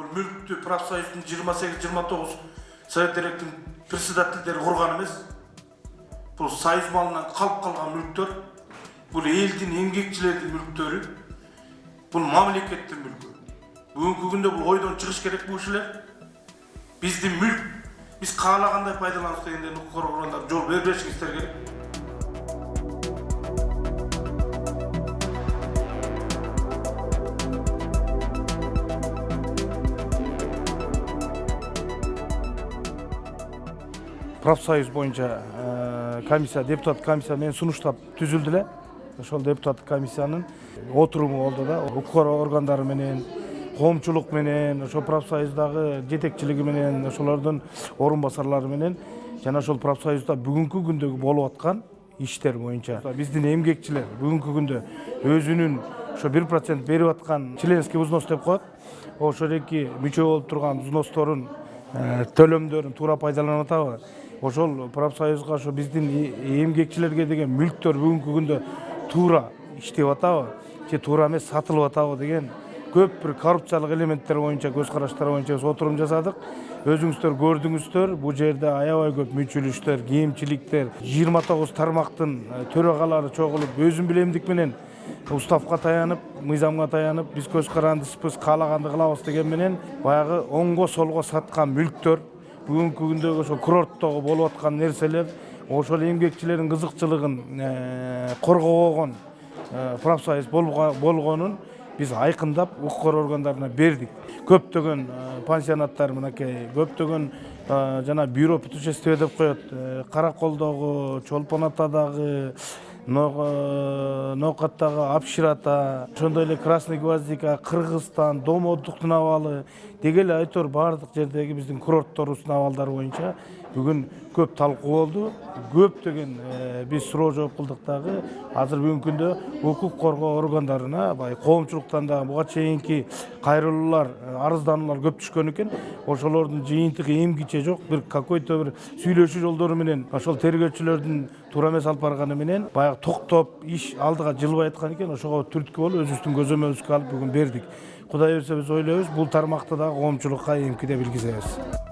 Бұл мүлікті профсоюздың 28-29 совет директорының председательдері құрған емес. Бұл союз малынан қалып қалған мүліктер, бұл елдің еңбекшілердің мүліктері, бұл мемлекеттің мүлкі. Бүгінгі күнде бұл ойдан шығыш керек бұл işler. Біздің мүлк, biz қалағандай пайдаланып дегенде құқық органдар жол бербешіңіздер керек. Профсоюз боюнча комиссия, депутат комиссия менен сунуштап түзүлдү. Ошол депутат комиссиянын отуруму болду да. Укук органдары менен, коомчулук менен, ошол профсоюздагы жетекчилиги менен, ошолордун орун басарлары менен жана ошол профсоюзда бүгүнкү күндөгү болуп аткан иштер боюнча биздин эмгекчилер бүгүнкү күндө өзүнүн ошо 1% берип аткан членский взнос деп коет. Ошол мүчө болуп турган взносторун төлөмдөрүн туура пайдаланып атабы? Ошол профсоюзга ошо биздин эмгекчилерге деген мүлктөр бүгүнкү күндө туура иштеп атабы? Же туура эмес сатылып атабы деген көп бир коррупциялык элементтер боюнча, көз караштар боюнча биз отурум жасадык. Өзүңүздөр көрдүңүздөр, бул жерде аябай көп мүчүлүштөр, кемчиликтер, 29 тармактын төрагалары чогулуп, өзүн билемдик менен уставка таянып, мыйзамга таянып, биз көз карандысыбыз, каалаганды кылабыз деген менен баягы оңго солго саткан мүлктөр, бүгүнкү күндөгү ошо курорттогу болуп аткан нерселер, ошол эмгекчилердин кызыкчылыгын коргогон профсоюз болгонун биз айкындап укук органдарына бердик. Көптөгөн пансионаттар мынакей, көптөгөн жана бюро путешествия деп коет, Караколдогу, Чолпон Атадагы, Ноокаттагы, Апширата, ошондой эле Красный Гвоздика, Кыргызстан, Дом отдыктын абалы деги эле айтор баардык жердеги биздин курортторубуздун абалдары боюнча бүгүн көп талкуу болду. Көптөгөн биз суроо жооп кылдык дагы. Азыр бүгүнкү күндө укук коргоо органдарына, коомчулуктан дагы буга чейинки кайрылуулар, арыздануулар көп түшкөн экен. Ошолордун жыйынтыгы эмгиче жок, бир какой-то бир сүйлөшүү жолдору менен ошол тергөөчүлөрдүн туура эмес алып барганы менен баягы токтоп иш алдыга жылбай аткан экен. Ошого түрткү болуп өзүбүздүн көзөмөлүбүзгө алып бүгүн бердик. Кудай өрсө биз ойлойбуз, бул тармакты дагы коомчулукка эмкиде билгизебиз.